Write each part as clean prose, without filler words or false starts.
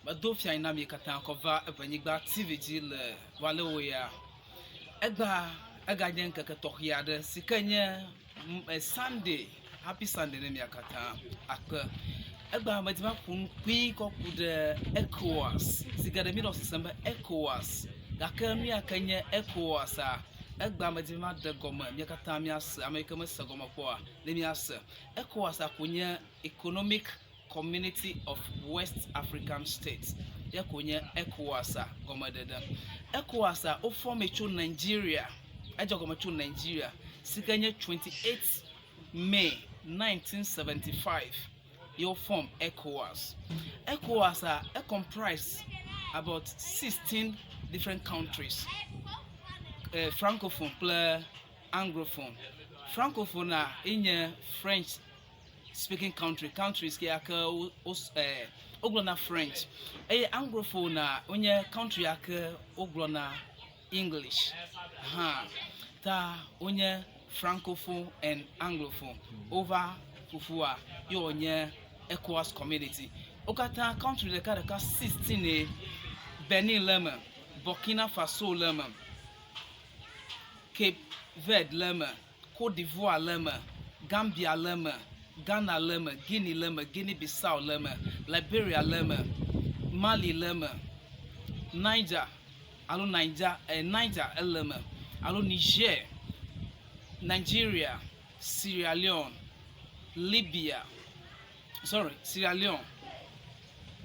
Badofia ina mi katan kova ebenigba TVG le walewoya. Ega nyen keke tohia de sikenye Sunday, happy Sunday ne mi katan akpe. Egba medima kun kwi koku de ECOWAS. Sigade mi do December ECOWAS. Gake mi akenye ECOWAS a. Egba medima de goma mi katan mi as America me segoma kwa le mi as. ECOWAS akunye Economic Community of West African States. Yakunye ECOWAS goma dede. ECOWAS o form echo Nigeria. Ejo goma echo Nigeria. Sikenye 28 May 1975. Your form ECOWAS. ECOWAS comprise about 16 different countries. Francophone plus Anglophone. Francophone in French speaking countries ki aka oglona French. Anglophone onye country aka oglona English. Ta onye Francophone and Anglophone over fufua yo onye ECOWAS community. Okata country de ka 16 Benin lema, Burkina Faso lema, Cape Verde lema, Côte d'Ivoire lema, Gambia lema, Ghana lema, Guinea lema, Guinea-Bissau lema, Liberia lema, Mali lema, Niger lema, alo Niger, Nigeria, Sierra Leone,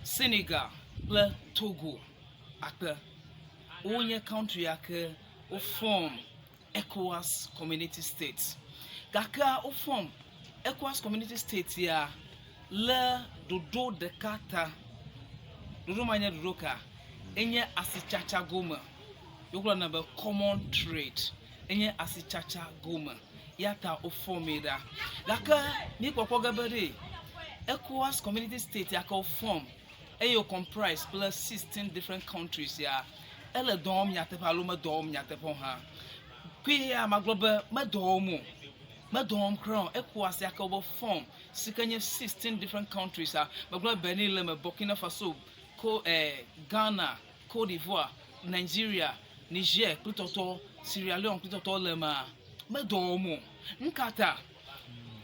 Senegal, le Togo, akpe. Onye country ake o form ECOWAS Community States. Gaka o form ECOWAS Community States ya le dodo de kata. Dodo manya dodo ka. Enye asichacha goma. Yokula na be common trade. Enye asichacha goma. Yata o form eda. Gaka mi kwa gabere. ECOWAS Community States ya ka form. Eyo comprise plus 16 different countries ya. Ele dom yatepa lo me dom yatepa ha. Kwi ya maglobe me dom crown ECOWAS ya ka form. Sikanye 16 different countries ya. Maglobe Benin le me Burkina Faso, Ghana, Côte d'Ivoire, Nigeria, Niger, plutôt Sierra Leone, plutôt le me dom. Nkata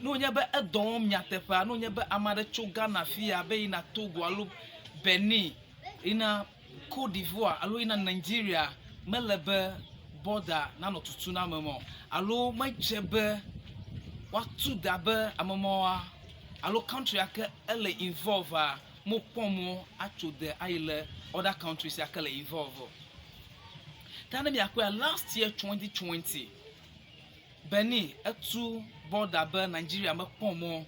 no nyebe edom nyatepa no nyebe amade choga na fia be ina Togo alo Benin ina Côte d'Ivoire alo ina Nigeria melebe border na no tutu na memo alo majebe watu dabe amemo alo country ake ele involve mo pomo acho de aile other countries ake le involve tana mi akwa last year 2020 Benin etu border be Nigeria me pomo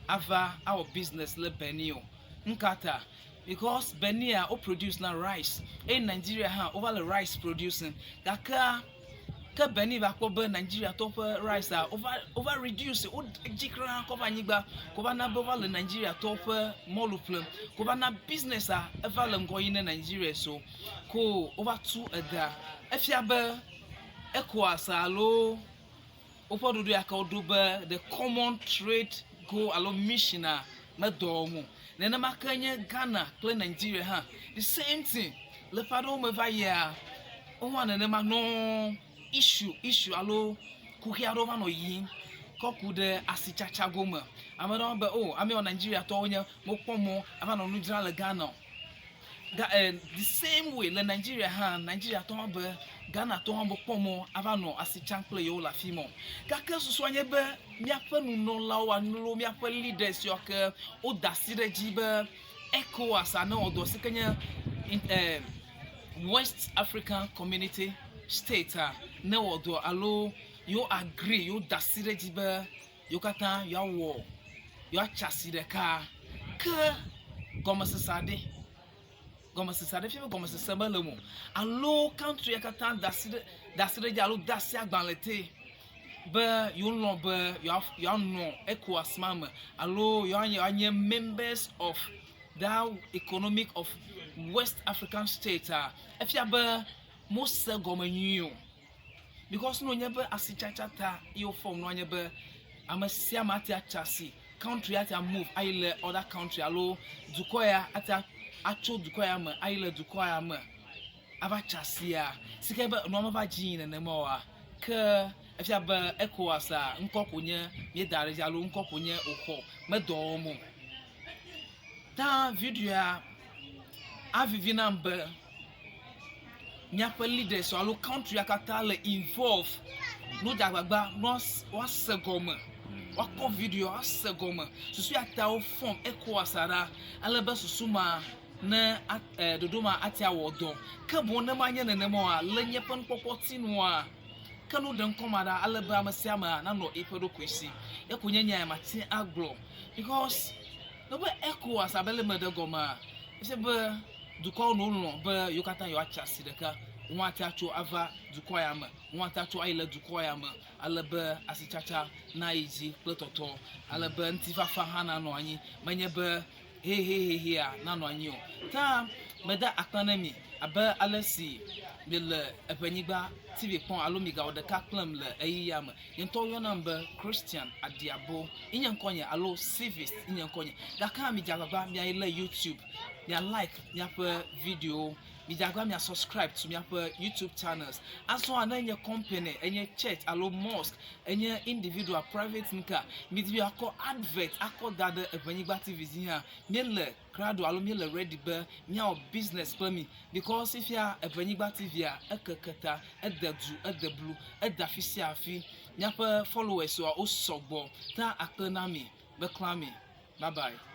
ava our business le Benin nkata because Benin o produce na rice in Nigeria over the rice producing kaka ka Benin ba ko be Nigeria top rice over reduce o jikra ko ba nyigba ko ba na over le Nigeria top moluplum ko ba na business ever le ngo in Nigeria so ko over 2 eda efia be ECOWAS alo opodudu aka odobe the common trade go alo missioner medomu nena makanye Ghana play Nigeria the same thing le pado me va ya o wana ne ma no issue alo kuhiaro ma no yin koku de asichacha goma amado be ame on Nigeria to onye mo pomo ama no nudra le Ghana the same way le Nigeria to be Ghana to hambo pomo avano asichan play yo la fimo kaka susu anye be miape nu no lawa nulo miape leaders yo ke o dasire jibe ECOWAS ana odo sikanya West African Community State na odo alo yo agree yo dasire jibe yo kata yo wo yo achasire ka ke gomasasade fibe goma sesaba le mo alo country yakata dasire jalo dasi agbanlete be you know be you know ECOWAS mama alo you are members of that economic of West African state efia be most goma nyu because no nyebe asichacha ta yo form no nyebe amasia mati achasi country at a move ile other country alo dukoya at acho dukwa ya ma ayile dukwa ya ma aba chasia sike ba no ma ba jin na ma wa ke afia ba ECOWAS a nkokunye mi dare jalo nkokunye okọ medo mo ta video a avivi number nyapa leaders so alo country akata le involve no dagbagba no wasegoma wakọ video asegoma susu ata o form ECOWAS ara alaba susuma na dodoma atia wodo ka bo na manya na mo a lenye pan kokoti no a kanu den komada alaba amasiama na no ipedo kwesi yakunya nya mate agro because no be ECOWAS abele medagoma se be dukọ no be yokata yo achasi deka nwata cho ava dukọ ya ma nwata cho ayile dukọ ya ma alaba asichacha na iji pletoto alaba ntifafa hana no anyi manye be he a na no anyi o ta meda economy aba alasi bele epanyiba TV pon alomiga o de ka clam le ayiya ma yento yo number Christian Adiabo inyankonye alo civis inyankonye da ka mi jagaba mi ayile YouTube mi like mi apa video mi jagaba mi subscribe to mi apa YouTube channels aso ananye company enye church alo mosque enye individual private nka mi di akọ advert akọ dada epanyiba TV here mi le crowd alo mi le ready be mi a business for me because if ya epanyiba TV a ekeketa edeblu edafisi afi nyapa followers o sogbo ta akanami be klami bye bye.